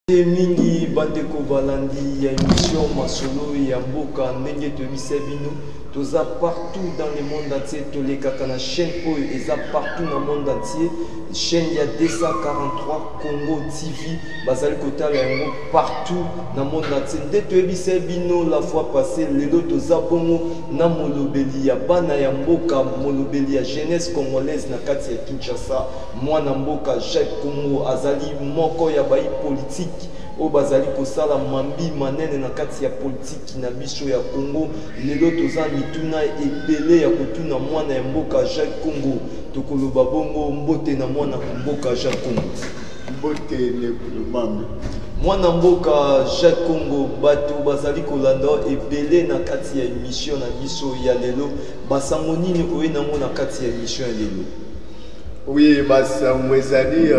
mingi bandeko balandi ya émission masolo ya mboka ndenge toyebisa bino toza partout dans le monde entier tolekaka na chaîne oyo eza partout na monde entier chaîne ya 243 Congo TV bazali kotala yango partout na monde entier nde toyebisa bino la fois passée lelo toza bongo na molobeli ya bana ya mboka molobeli ya jeunesse congolaise na kati ya Kinshasa mwana mboka Jacques Congo azali moko ya bai politique o bazali kosala mambi manene na kati ya politiki na biso ya Congo lelo toza mituna ebele ya kotuna mwana ya mboka Jacques Congo tokoloba bongo mbote na mwana mboka Jacques Congo mbote ne kulumame mwana mboka Jacques Congo bato bazali kolanda ebele na kati ya émission na biso ya lelo basango nini oye nango na kati ya émission ya lelo. Oui, basango ezali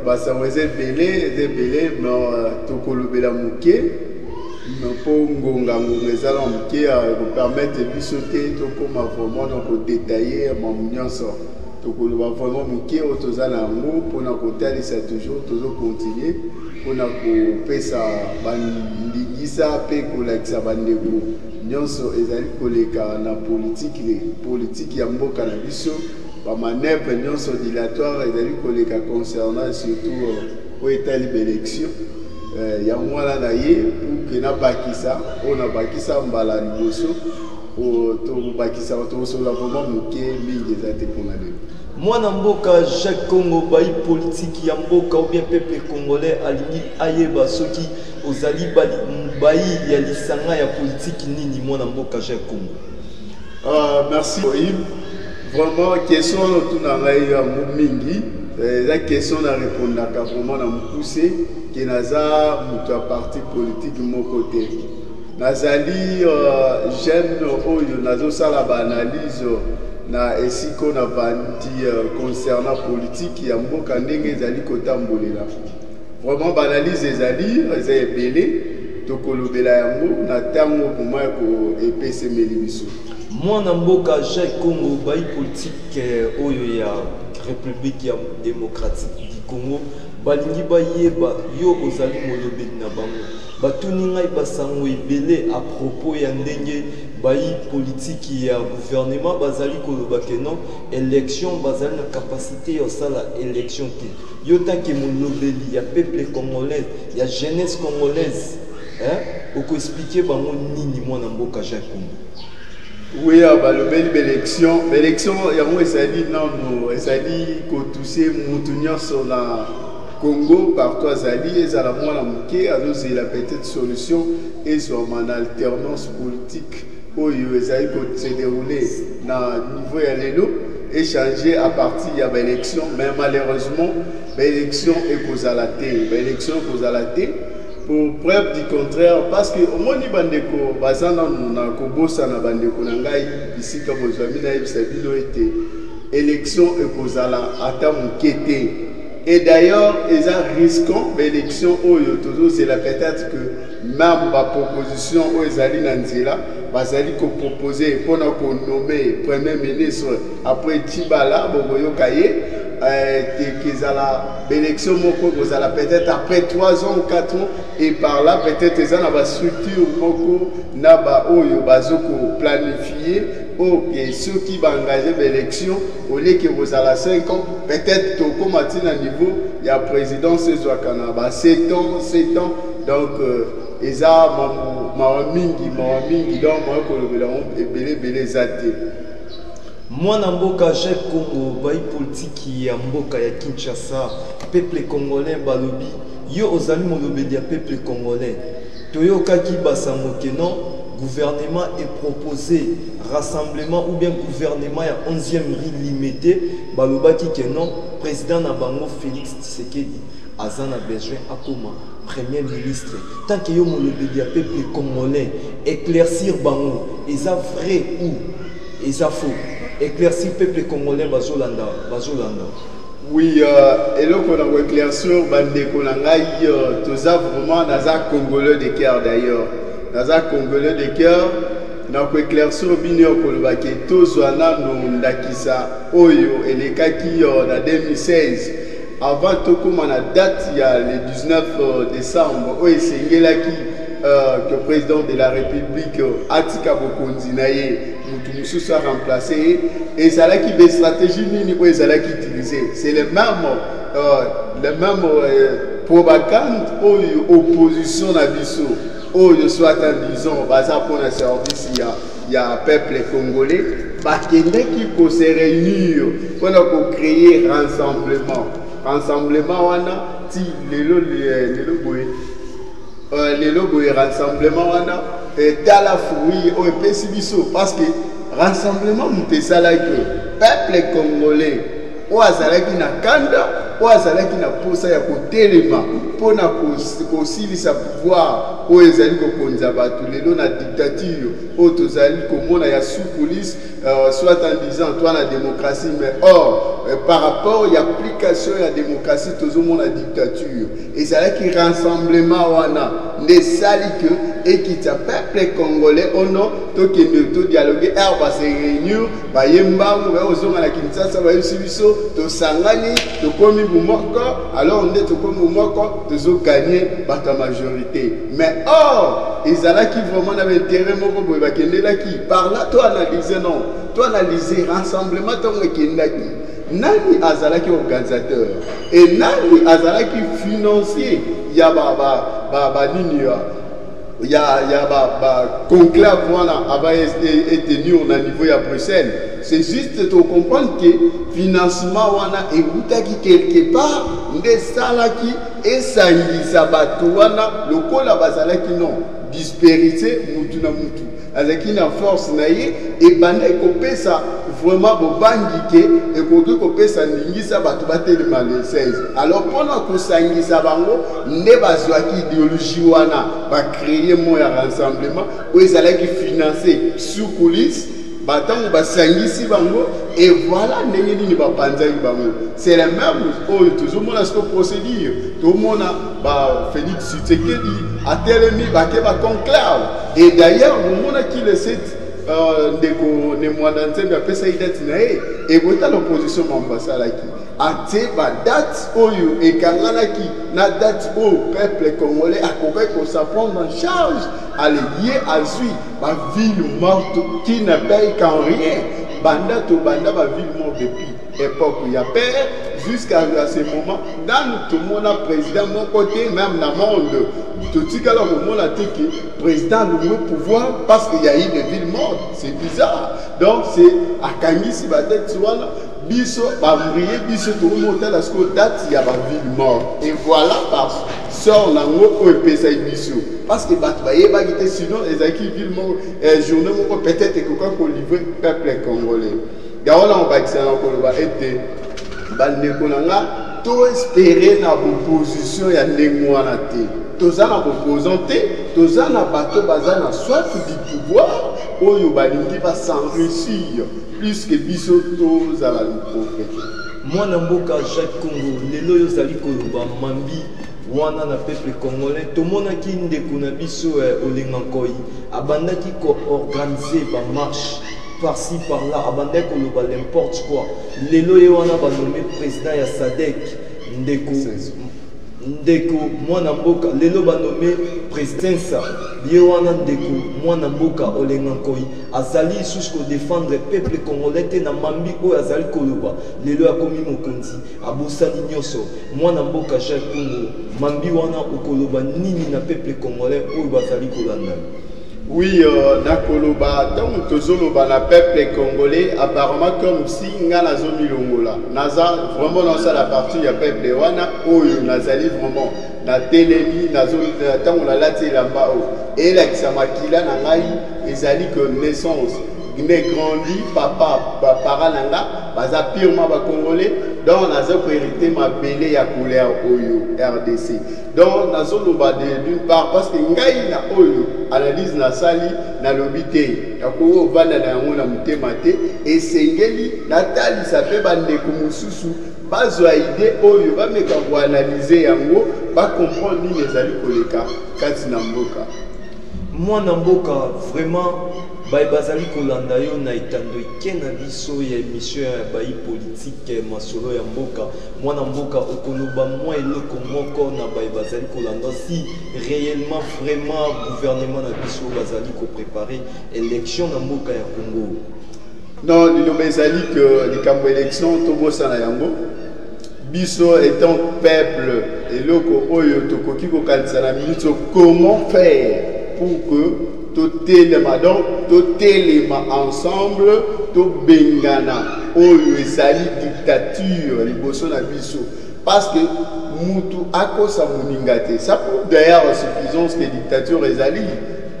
basango ebele mais tokolobela moke mpo ngonga ezala moke kopermettre biso te tokoma vraiment na kodetailler mamu nyonso tokoloba vraiment moke oyo toza na yango mpona kotalisa toujours tozocontinue mpona kopesa bandingisa mpe kolakisa bandeko nyonso ezali koleka na politike ya mboka na biso manœuvre nyonso dilatoire ezali koleka concernant surtout oyo etali baélection ya mwana na ye pour ke nabakisa oyo nabakisa mbala liboso tobakisa tokosola vraiment moke mingi eza te mpona lelo mwana mboka Jacques Congo bai politique ya mboka ou bien peuple congolais alingi ayeba soki ozali bai ya lisanga ya politique nini mwana mboka Jacques Congo. Merci vraiment question tout na ngai ya mingi la question na répondaka vraiment na mukuse ke naza mutu ya parti politique mon côté nazali jeune oyo nazosala ba analyse na esiko na bandi concernant politique ya mboka ndenge ezali kotambolela vraiment ba analyse ezali eza ebele tokolobela yango na ntango koma ya koepesemeli biso mwana mboka Jacques Congo bai politique oyo ya République ya démocratique du Congo balingi bayeba yo ozali molobeli na bango batuni ngai basango ebele à propos ya ndenge bai politique ya gouvernement bazali koloba ke non élection bazali na capacité ya sala élection te yo tanke molobeli ya peuple congolais ya jeunesse congolaise oko expliquer bango nini mwana mboka Jacques Congo. Oui, balobeli l'élection yango ezali nano ezali kotoucher mutu nyonso na Congo partout azali ezala mwana moke azozela peut-être solution ezwama na alternance politique oyo ezali se dérouler na niveau ya lelo échanger à partir ya baélection mais malheureusement baélection ekozala te pour preuve du contraire parce que au moins bandeko bazana na kobosa na bandeko na ngai bisika bozwami na yebisa bino ete élection ekozala ata mokete et d'ailleurs eza risquant l'élection oyo tozozela peut-être que même ba proposition oyo ezali na nzela bazali koproposer mpona konommer premier ministre après Tibala boboyoka ye que l'élection peut-être après 3 ans ou 4 ans et par là peut-être ils ont une structure moko naba oyo bazoko planifier ok ceux qui vont engager l'élection au lieu que vous allez 5 ans peut-être au commatin à niveau il y a président César Kanaba 7 ans donc ils ont mingi donc moi kolobela zate mwana mboka Jacques Congo bai politique ya mboka ya Kinshasa peuple congolais balobi yo ozali molobeli ya peuple congolais toyokaki basango ke non gouvernement est proposé rassemblement ou bien gouvernement ya 11e rue limité balobaki ke non président na bango Félix Tshisekedi azana besoin akoma premier ministre tant que yo molobeli ya peuple congolais éclaircir bango eza vrai ou eza faux éclaircir peuple congolais bazolanda. Oui, eloko na ko éclaircir bandeko na ngai toza vraiment naza congolais de cœur d'ailleurs. Naza congolais de cœur na ko éclaircir bino koloba ke tozwana no ndakisa oyo elekaki na 2016 avant tout comme on a date il y a le 19 décembre où il là qui que le président de la République Atika Bokonzi naye mutu soit remplacé et ça là qui des stratégies ni où ça là qui utilisé c'est le même propagande ou opposition na biso ou soit en disant baza pour un service il y a peuple congolais bakende qui peut se réunir pour créer rassemblement wana ti lelo boye rassemblement wana tala fruit o epesi biso parce que rassemblement mutesala que peuple congolais o azalaki na kanda o azalaki na posa ya kotelema mpona kosilisa pouvoir oyo ezali kokonza bato lelo na dictature oyo tozali komona ya sous-police soit en disant toi la démocratie mais or par rapport ya application ya démocratie tozomona dictature ezalaki rassemblement wana nde esali ke ekita peuple congolais ono tokende todialogue base réunion bayembango bayozonga na Kinshasa bayebisi biso tosangani tokomi bumoko alors nde tokomi bumoko tozoganye bato majorité mais or ezalaki vraiment na intérêt moko boye bakendelaki par là to analyser non to analyser rassemblement tongo ekendaki nani azalaki organisateur et nani azalaki financier ya nini il y a conclave avant été tenu au niveau à Bruxelles. C'est juste de comprendre que financement wana eutaki quelque part nde salaki et sangisa bato wana lokola bazalaki non disperité mutu na mutu azaki na force na ye et bande kopesa vraiment bobangi ke ekoki kopesa ningisa bato batelema le 16 alors pona kosangisa bango nde bazwaki idéologie wana bacréer moya rassemblement oyo ezalaki financé sous coulisse batango basangisi bango et voilà ndenge nini bapanzaki bango c'est la même oyo tozomona siko procédure tomona Félix Tshisekedi atelemi bake baconclave et d'ailleurs omona qui le 7 ndeko ne mwana nzembe apesa idati na ye ekota l'opposition mambasalaki ate badate oyo ekanganaki na date oyo peuple congolais akokaki kosaprendre en charge alelié azwi baville morte qui ne paye qu'en rien banda to banda baville morte depuis époque ya père jusqu'à ce moment dans tout le monde président mon côté même dans le monde tout ce que l'on te que président le pouvoir parce qu'il y a eu des villes mortes c'est bizarre donc c'est à Kangisi badet soana biso bambrier biso tout le monde la date il y a ba ville morte et voilà parce sort nango o pesa biso parce que bat baye ba gité sinon les acquis ville morte journée moko peut-être que ko livrer peuple congolais yaola on va excellent ko ba été bandeko nanga to espérer na opposition ya ndenge wana te toza na opposant te toza na bato baza na soif du pouvoir oyo balingi ba s'enrichir plus que biso tozala liprophète mwana mboka Jacques Congo lelo yo zali koloba mambi wana na peuple congolais tomonaki ndeko na biso Olenga Nkoyi abandaki ko organiser ba marche par-ci par-là abandaki koloba n'importe quoi lelo ye wana banommé président ya SADC ndeko mwana mboka lelo banommé présidence ye wana ndeko mwana mboka Olenga Nkoyi azali lisusu défendre peuple congolais te na mambi oyo azali koloba lelo akomi mokonzi abosani nyonso mwana mboka Jacques Congo mambi wana okoloba nini na peuple congolais oyo bazali kolanda. Oui, nakoloba donc tozoloba na peuple congolais apparemment comme si nga nazomi longola naza vraiment dans ça la partie ya peuple wana oyo nazali vraiment na telemi nazo tango na lati lamba o et la kisamakila na ngai ezali que naissance ne grandi papa para nanga baza purement ba congolais donc nazo ko hériter ma belé ya couleur oyo RDC donc nazo loba d'une part parce que ngai na oyo analyse na sali na lobité ya ko vanda na yango na mutema te esengeli natali sape bandeko mususu bazwa idée oyo ba meka ko analyser yango ba comprendre ni ezali koleka kati na mboka. Moi Namboka vraiment bazali kolanda yo na itando ikena biso ya émission ya bayi politique masolo ya mboka. Moi Namboka okoloba moi eloko moko na bazali kolanda si réellement vraiment gouvernement na biso bazali ko préparer élection na mboka ya Congo. Non, il bezali que les camps élection tobo sana yango. Biso étant peuple et loko oyo tokoki ko kanisa na minute comment faire pour que tout téléma ensemble, tout bengana, oyo ezali dictature, liboso na biso. Parce que mutu akosa muningate. Ça prouve d'ailleurs la suffisance que dictature ezali.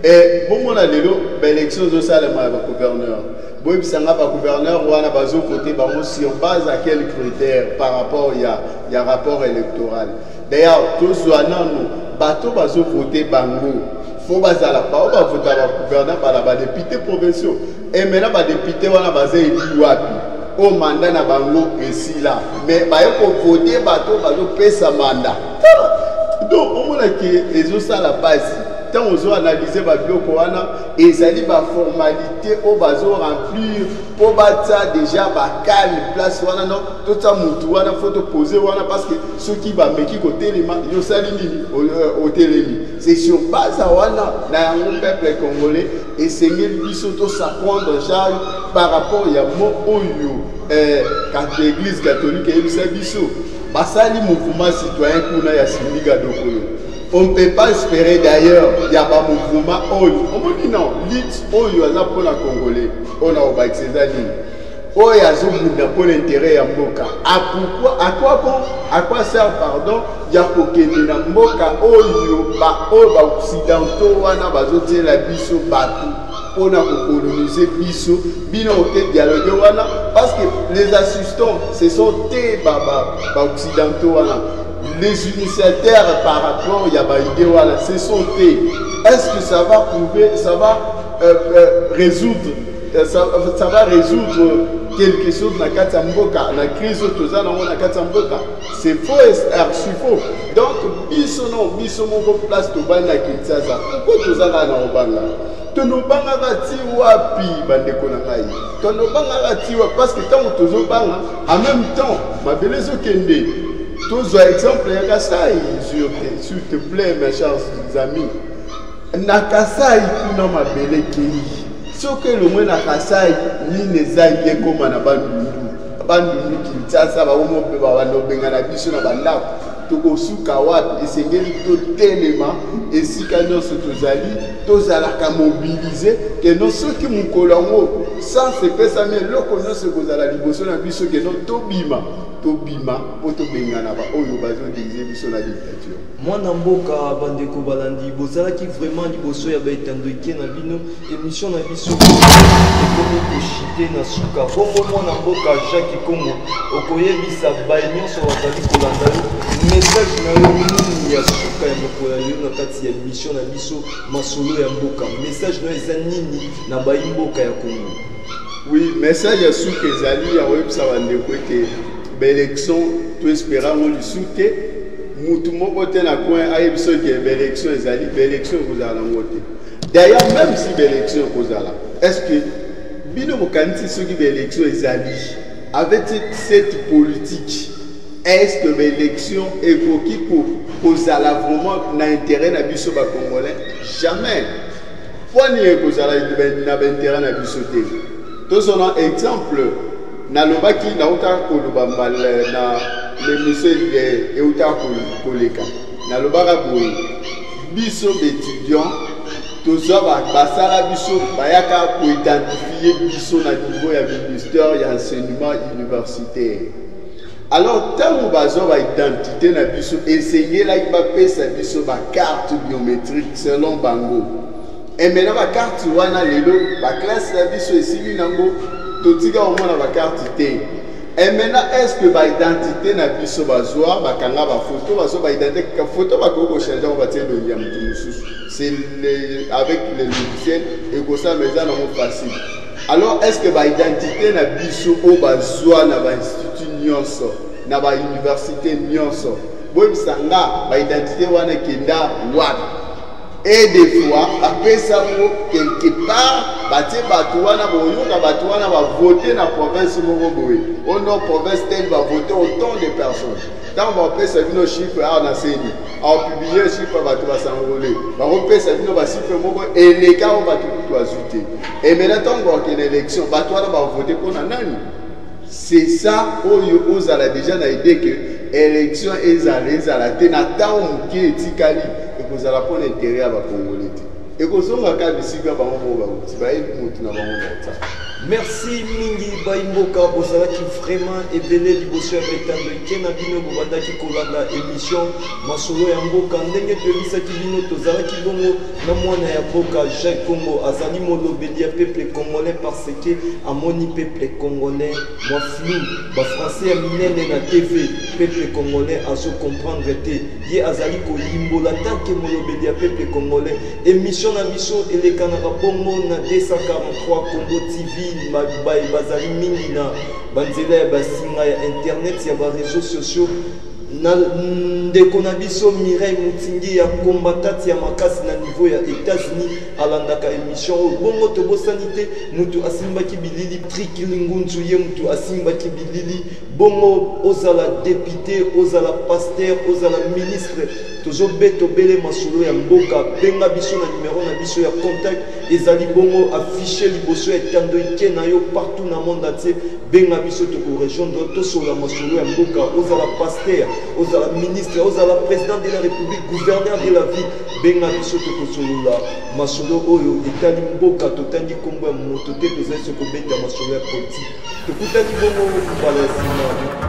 Et bon, on a l'élection de Salama gouverneur. Bon, bisanga ba gouverneur wana bazo voter bango sur base à quels critères par rapport il y a rapport électoral. D'ailleurs, tous wanano bato bazo voter bango. Faut bazala pas va voter ba gouverneur par la député provinciaux. Et maintenant ba député wana bazé élu wapi. Au mandat na bango ici là. Mais ba yo voter bato bazo pesa mandat. Donc on a que les autres ça la passe. Tant on a analysé et ça dit la formalité au bazo remplir pour battre déjà calme place wana non tout ça mutu wana faut te poser wana parce que ceux qui va meki côté les yo salini au télémi c'est sur base wana na un peuple congolais et seigneur biso to ça prendre en charge par rapport ya mo oyo quand l'église catholique et le biso basali mouvement citoyen kuna ya Sindika Dokolo. On ne peut pas espérer d'ailleurs, il y a pas mouvement. On dit non, l'IT, il y a pour la Congolais, on a au Césarine. Oh, il y a pour l'intérêt de Mboka. À quoi sert, pardon, il y a pour que les Mboka, occidentaux, on a besoin de la biso bateau. On a coloniser biso, bino au dialogue parce que les assistants, ce sont des occidentaux. Les initiateurs par rapport à Yabaïdé, ce sont eux. Est-ce que ça va prouver, ça va résoudre, ça va résoudre quelque chose dans la crise autour na Katamboka? C'est faux et archi faux. Donc, biso mon place to bana Kinshasa. Pourquoi tu as na Obanga? Tonobanga bati wapi bandeko na ngai. Tonobanga bati wapi parce que tant tozobanga en même temps, ma belezo kende. Tous les exemples, s'il te plaît, mes chers amis. Nakasai, kuna mabele kei. Ce que le moins Nakasai, ni nezaïe comme un abandonné qui tient ça, va au moins benga na biso na banda. Toko suka wapi, et c'est tout élément, et si quand se tozali, tozalaka mobiliser, que non ceux qui m'ont colongo, sans se faire ça, mais l'eau qu'on a ce que vous allez liboso na biso, que non tobima. Tobima poto bengana ba oyo bazo dizer biso la dictature. Moi Namboka bandeko balandi bozala ki vraiment liboso ya baitando ikena bino émission na biso ekomi koshite na suka bongo moi Namboka Jacques Kongo okoyebisa bainyoso bazali kolanda message na yo nini ya suka ya mokola yo na kati ya émission na biso masolo ya mboka message na eza nini na baimboka ya Kongo. Oui, message ya suka ezali ya websa bandeko ke l'élection, tout espérant le soutien, tout le monde est dans coin, a élection vous allez voter. D'ailleurs, même si l'élection vous allez, est-ce que bino mokanti ceux qui l'élection avec cette politique, est-ce que l'élection est pour vous allez vraiment l'intérêt na biso ba congolais? Jamais. Point ni vous allez na intérêt na biso té. Tous on a exemple. Nalobaki na uta koloba mal na le monsieur de uta koleka nalobaka boye biso d'étudiants toza basala biso bayaka ko identifier biso na niveau ya ministère ya enseignement universitaire. Alors tant bazo ba identité na biso essayer la ba pesa biso ba carte biométrique selon bango et maintenant ba carte wana lelo ba classe la biso esili nango totika au moins la carte té. Et maintenant est-ce que ba identité na biso bazwa bakanga ba photo bazo ba identité ka photo ba ko changer on va tirer le yam tout c'est avec les logiciels et que ça mais ça non facile. Alors est-ce que ba identité na biso o bazwa na ba institut nyonso na ba université nyonso bo bisanga ba identité wana kenda wapi et des fois après ça quelque part batie bato wana boyoka bato wana va voter na province moko boye au nord province telle va voter autant de personnes tant va pesa bino chiffre a na seni a publier chiffre bato va s'enrôler va repesa bino ba chiffre moko et les cas on va tout ajouter et maintenant on va qu'il élection bato wana va voter pour nani. C'est ça où vous avez déjà l'idée que l'élection est à la tête, qui est ticali, et que vous allez prendre l'intérêt à la Congolais. Et que vous avez un ici, vous avez merci mingi baimboka bozalaki vraiment ebele liboso ya betando ekena bino bobandaki kolanda émission masolo ya mboka ndenge toyebisaki bino tozalaki bongo na mwana ya mboka Jacques Kombo azali molobeli ya peuple congolais parce que amoni peuple congolais mwa flou bafrançais ya minene na TV peuple congolais azo comprendre te ye azali koyimbola tanke molobeli ya peuple congolais émission na biso elekanaka bongo na 243 Congo TV bazali mingi na banzela ya basinga ya internet ya ba réseaux sociaux na ndeko na biso Mireille Mutingi ya combatante ya makasi na niveau ya États-Unis alandaka émission bongo to bosanité mutu asimbaki bilili trikilingunzu ye mutu asimbaki bilili bongo ozala député ozala pasteur ozala ministre tozo beto bele masolo ya mboka benga biso na numéro na biso ya contact ezali bongo affiché liboso ya tando ikena yo partout na monde entier benga biso to ko rejoindre to sola masolo ya mboka ozala pasteur ozala ministre ozala président de la république gouverneur de la ville benga biso to ko solola masolo oyo etali mboka totandi kombo ya moto te tozali ko beta masolo ya politique tokutani bongo mbala ya sima